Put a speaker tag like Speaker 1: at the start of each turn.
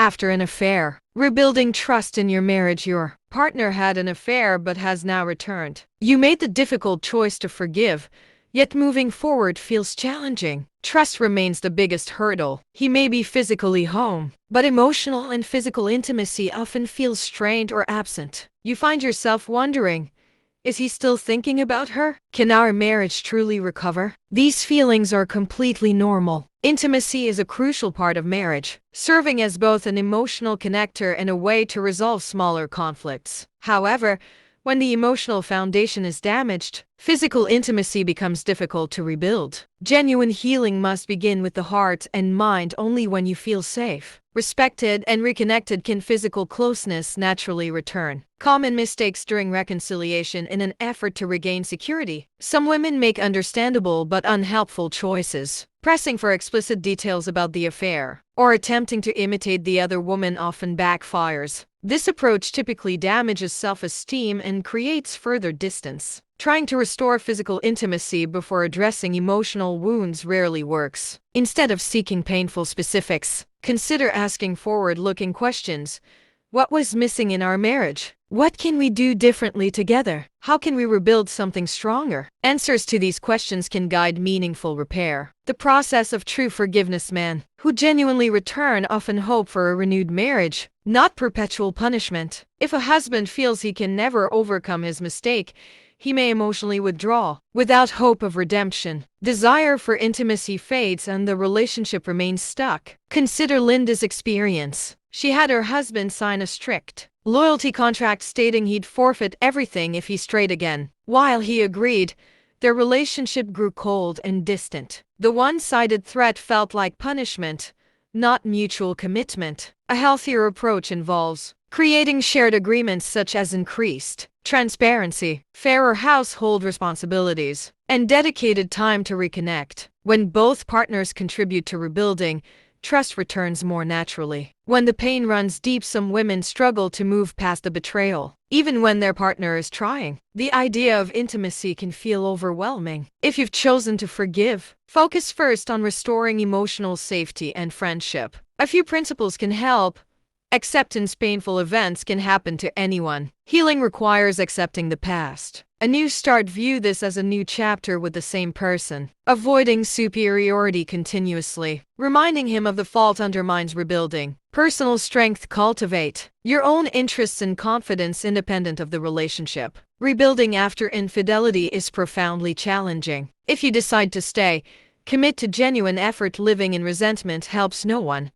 Speaker 1: After an affair. Rebuilding trust in your marriage. Your partner had an affair but has now returned. You made the difficult choice to forgive, yet moving forward feels challenging. Trust remains the biggest hurdle. He may be physically home, but emotional and physical intimacy often feels strained or absent. You find yourself wondering, is he still thinking about her? Can our marriage truly recover? These feelings are completely normal. Intimacy is a crucial part of marriage, serving as both an emotional connector and a way to resolve smaller conflicts. However, when the emotional foundation is damaged, physical intimacy becomes difficult to rebuild. Genuine healing must begin with the heart and mind. Only when you feel safe, respected, and reconnected can physical closeness naturally return. Common mistakes during reconciliation. In an effort to regain security, some women make understandable but unhelpful choices. Pressing for explicit details about the affair, or attempting to imitate the other woman often backfires. This approach typically damages self-esteem and creates further distance. Trying to restore physical intimacy before addressing emotional wounds rarely works. Instead of seeking painful specifics, consider asking forward-looking questions. What was missing in our marriage? What can we do differently together? How can we rebuild something stronger? Answers to these questions can guide meaningful repair. The process of true forgiveness. Men who genuinely return often hope for a renewed marriage, not perpetual punishment. If a husband feels he can never overcome his mistake, he may emotionally withdraw. Without hope of redemption, desire for intimacy fades and the relationship remains stuck. Consider Linda's experience. She had her husband sign a strict loyalty contract stating he'd forfeit everything if he strayed again. While he agreed, their relationship grew cold and distant. The one-sided threat felt like punishment, not mutual commitment. A healthier approach involves creating shared agreements such as increased transparency, fairer household responsibilities, and dedicated time to reconnect. When both partners contribute to rebuilding, trust returns more naturally. When the pain runs deep, some women struggle to move past the betrayal, even when their partner is trying. The idea of intimacy can feel overwhelming. If you've chosen to forgive, focus first on restoring emotional safety and friendship. A few principles can help. Acceptance. Painful events can happen to anyone. Healing requires accepting the past. A new start. View this as a new chapter with the same person. Avoiding superiority continuously. Reminding him of the fault undermines rebuilding. Personal strength. Cultivate your own interests and confidence independent of the relationship. Rebuilding after infidelity is profoundly challenging. If you decide to stay, commit to genuine effort. Living in resentment helps no one.